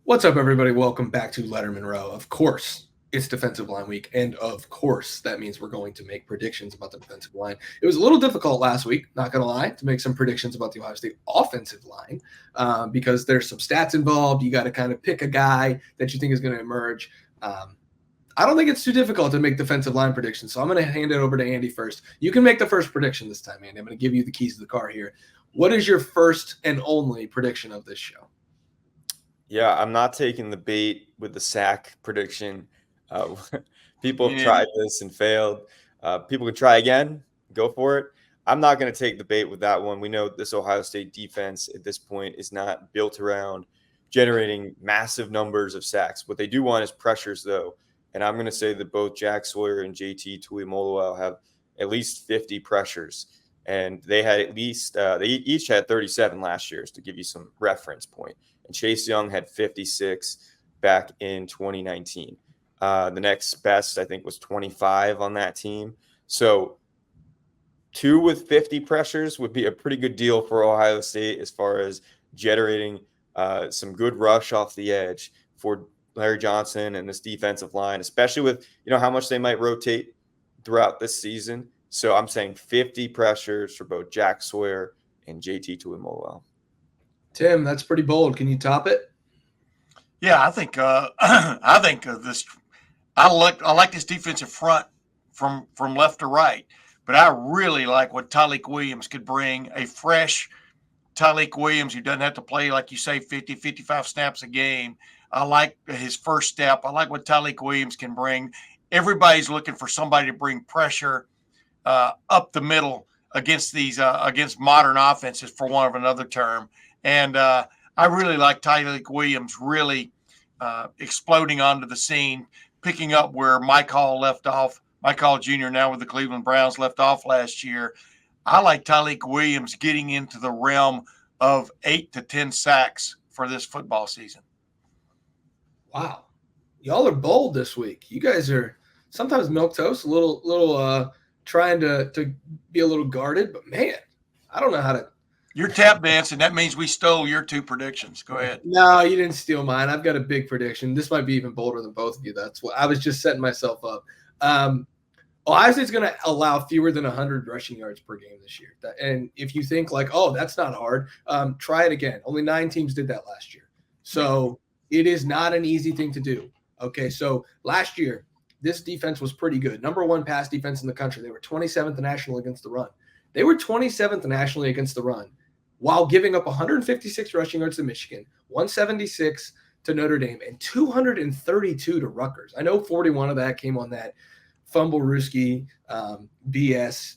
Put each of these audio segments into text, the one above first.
What's up, everybody? Welcome back to Lettermen Row. Of course, it's defensive line week, and of course, that means we're going to make predictions about the defensive line. It was a little difficult last week, not going to lie, to make some predictions about the Ohio State offensive line because there's some stats involved. You got to kind of pick a guy that you think is going to emerge. I don't think it's too difficult to make defensive line predictions, so I'm going to hand it over to Andy first. You can make the first prediction this time, Andy. I'm going to give you the keys to the car here. What is your first and only prediction of this show? Yeah, I'm not taking the bait with the sack prediction. People have tried this and failed. People can try again. Go for it. I'm not going to take the bait with that one. We know this Ohio State defense at this point is not built around generating massive numbers of sacks. What they do want is pressures, though. And I'm going to say that both Jack Sawyer and JT Tuimoloau have at least 50 pressures. And they had at least they each had 37 last year, to give you some reference point. And Chase Young had 56 back in 2019. The next best, I think, was 25 on that team. So 2 with 50 pressures would be a pretty good deal for Ohio State as far as generating some good rush off the edge for Larry Johnson and this defensive line, especially with how much they might rotate throughout this season. So I'm saying 50 pressures for both Jack Sawyer and JT Tuimoloau. Tim, that's pretty bold. Can you top it? Yeah, I think this. I like this defensive front from left to right, but I really like what Tyleik Williams could bring. A fresh Tyleik Williams who doesn't have to play, like you say, 50, 55 snaps a game. I like his first step. I like what Tyleik Williams can bring. Everybody's looking for somebody to bring pressure up the middle against against modern offenses, for want of another term. And I really like Tyleik Williams really exploding onto the scene, picking up where Mike Hall left off. Mike Hall Jr., now with the Cleveland Browns, left off last year. I like Tyleik Williams getting into the realm of 8 to 10 sacks for this football season. Wow. Y'all are bold this week. You guys are sometimes milquetoast, a little trying to be a little guarded, but man, I don't know how to. You're tap dancing. That means we stole your 2 predictions. Go ahead. No, you didn't steal mine. I've got a big prediction. This might be even bolder than both of you. That's what I was just setting myself up. Ohio State's going to allow fewer than 100 rushing yards per game this year. And if you think like, oh, that's not hard, try it again. Only 9 teams did that last year. So it is not an easy thing to do. Okay, so last year, this defense was pretty good. Number 1 pass defense in the country. They were 27th nationally against the run. They were 27th nationally against the run, while giving up 156 rushing yards to Michigan, 176 to Notre Dame, and 232 to Rutgers. I know 41 of that came on that fumble-rooski BS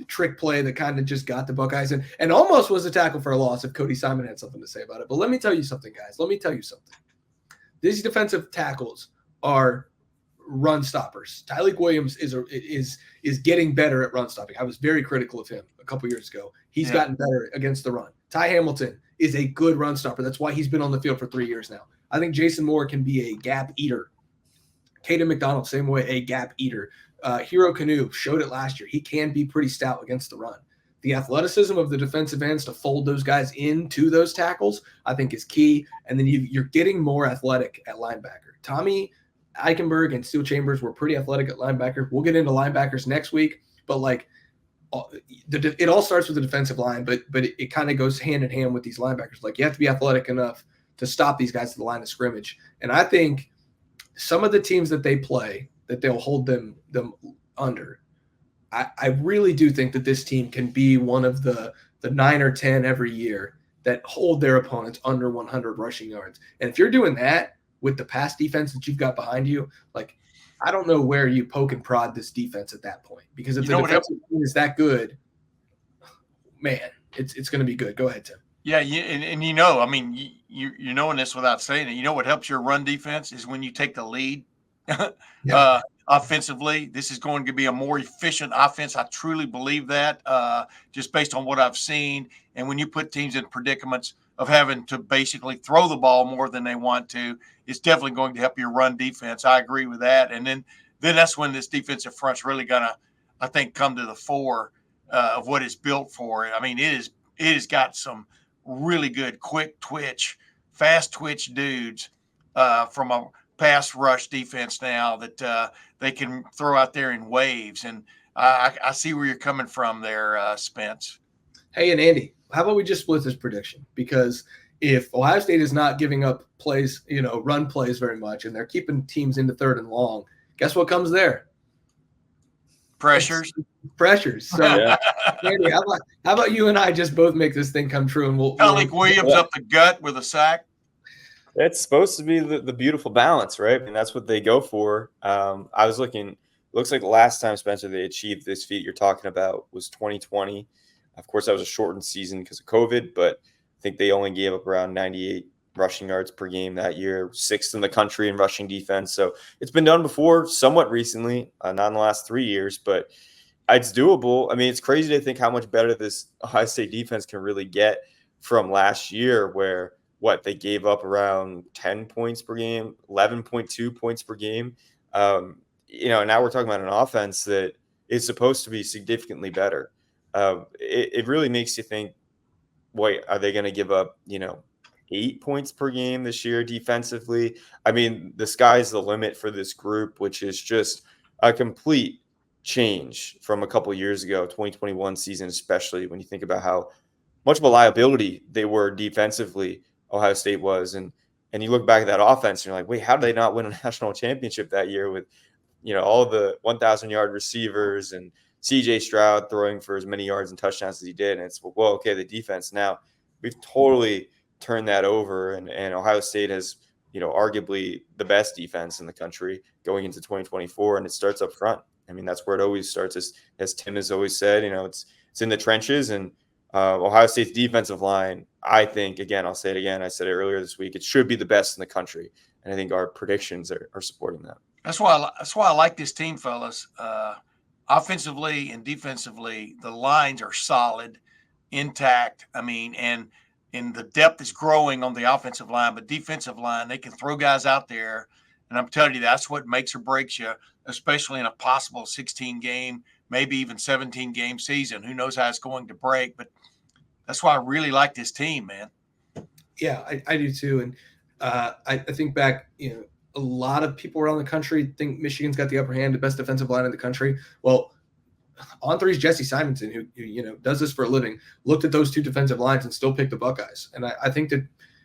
trick play that kind of just got the Buckeyes in, and almost was a tackle for a loss if Cody Simon had something to say about it. But let me tell you something, guys. Let me tell you something. These defensive tackles are run stoppers. Tyleik Williams is getting better at run stopping. I was very critical of him a couple years ago. He's gotten better against the run. Ty Hamilton is a good run stopper. That's why he's been on the field for 3 years now. I think Jason Moore can be a gap eater. Caden McDonald, same way, a gap eater. Hero Kanu showed it last year. He can be pretty stout against the run. The athleticism of the defensive ends to fold those guys into those tackles, I think, is key. And then you're getting more athletic at linebacker. Tommy Eichenberg and Steel Chambers were pretty athletic at linebacker. We'll get into linebackers next week, but it all starts with the defensive line, but it kind of goes hand in hand with these linebackers. Like, you have to be athletic enough to stop these guys at the line of scrimmage. And I think some of the teams that they play, that they'll hold them under, I really do think that this team can be one of the 9 or 10 every year that hold their opponents under 100 rushing yards. And if you're doing that with the pass defense that you've got behind you, like, I don't know where you poke and prod this defense at that point, because if the defensive team is that good, man, it's going to be good. Go ahead, Tim. Yeah, I mean, you're knowing this without saying it. You know what helps your run defense is when you take the lead offensively. This is going to be a more efficient offense. I truly believe that, just based on what I've seen. And when you put teams in predicaments of having to basically throw the ball more than they want to, it's definitely going to help your run defense. I agree with that. And then that's when this defensive front's really going to, I think, come to the fore of what it's built for. I mean, it has got some really good quick twitch, fast twitch dudes from a pass rush defense now that they can throw out there in waves. And I see where you're coming from there, Spence. Hey, and Andy, how about we just split this prediction? Because if Ohio State is not giving up plays, run plays very much, and they're keeping teams into third and long, guess what comes there? Pressures. So, yeah. Andy, how about you and I just both make this thing come true, and we'll Tyleik Williams up the gut with a sack. It's supposed to be the beautiful balance, right? And that's what they go for. I was looking. Looks like the last time, Spencer, they achieved this feat you're talking about was 2020. Of course, that was a shortened season because of COVID, but I think they only gave up around 98 rushing yards per game that year, 6th in the country in rushing defense. So it's been done before, somewhat recently, not in the last 3 years, but it's doable. I mean, it's crazy to think how much better this Ohio State defense can really get from last year, where they gave up around 10 points per game, 11.2 points per game. Now we're talking about an offense that is supposed to be significantly better. It really makes you think, wait, are they going to give up, 8 points per game this year defensively? I mean, the sky's the limit for this group, which is just a complete change from a couple of years ago, 2021 season, especially when you think about how much of a liability they were defensively, Ohio State was. And you look back at that offense and you're like, wait, how did they not win a national championship that year with, all the 1,000-yard receivers and CJ Stroud throwing for as many yards and touchdowns as he did? And it's, well, okay, the defense now, we've totally turned that over. And Ohio State has, arguably the best defense in the country going into 2024. And it starts up front. I mean, that's where it always starts, as Tim has always said, it's in the trenches. And Ohio State's defensive line, I think, again, I'll say it again, I said it earlier this week, it should be the best in the country. And I think our predictions are supporting that. That's why I like this team, fellas. Offensively and defensively, the lines are solid, intact. I mean, and the depth is growing on the offensive line, but defensive line, they can throw guys out there. And I'm telling you, that's what makes or breaks you, especially in a possible 16-game, maybe even 17-game season. Who knows how it's going to break, but that's why I really like this team, man. Yeah, I do too. And I think back, a lot of people around the country think Michigan's got the upper hand, the best defensive line in the country. Well, On Three's Jesse Simonson, who does this for a living, looked at those two defensive lines and still picked the Buckeyes. And I think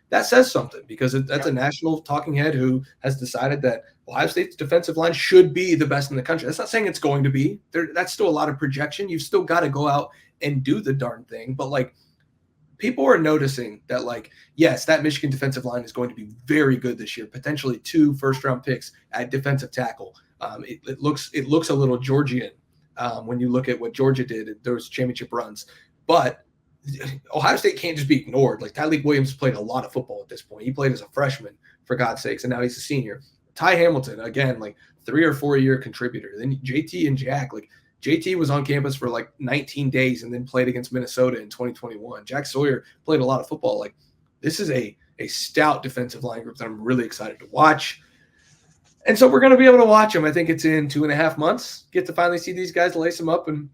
that says something, because that's a national talking head who has decided that Ohio State's defensive line should be the best in the country. That's not saying it's going to be. That's still a lot of projection. You've still got to go out and do the darn thing. But, people are noticing that, yes, that Michigan defensive line is going to be very good this year, potentially 2 first-round picks at defensive tackle. It looks a little Georgian when you look at what Georgia did at those championship runs. But Ohio State can't just be ignored. Tyleik Williams played a lot of football at this point. He played as a freshman, for God's sakes, and now he's a senior. Ty Hamilton, again, 3 or 4 year contributor. Then JT and Jack, JT was on campus for 19 days and then played against Minnesota in 2021. Jack Sawyer played a lot of football. This is a stout defensive line group that I'm really excited to watch. And so we're going to be able to watch them. I think it's in 2.5 months. Get to finally see these guys, lace them up and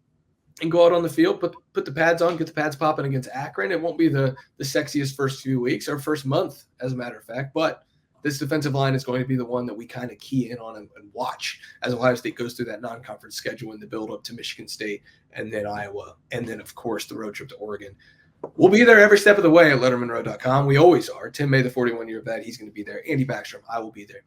go out on the field, put the pads on, get the pads popping against Akron. It won't be the sexiest first few weeks or first month, as a matter of fact, but this defensive line is going to be the one that we kind of key in on and watch as Ohio State goes through that non-conference schedule in the build-up to Michigan State and then Iowa, and then, of course, the road trip to Oregon. We'll be there every step of the way at LettermenRow.com. We always are. Tim May, the 41-year vet, he's going to be there. Andy Backstrom, I will be there.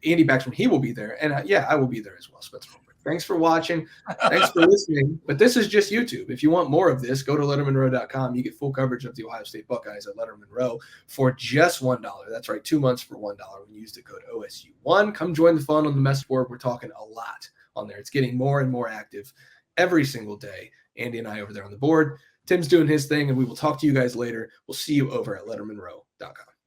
Andy Backstrom, he will be there. And, I will be there as well, Spencer. Thanks for watching. Thanks for listening. But this is just YouTube. If you want more of this, go to LettermenRow.com. You get full coverage of the Ohio State Buckeyes at Lettermen Row for just $1. That's right, 2 months for $1 when you use the code OSU1. Come join the fun on the mess board. We're talking a lot on there. It's getting more and more active every single day. Andy and I over there on the board. Tim's doing his thing, and we will talk to you guys later. We'll see you over at LettermenRow.com.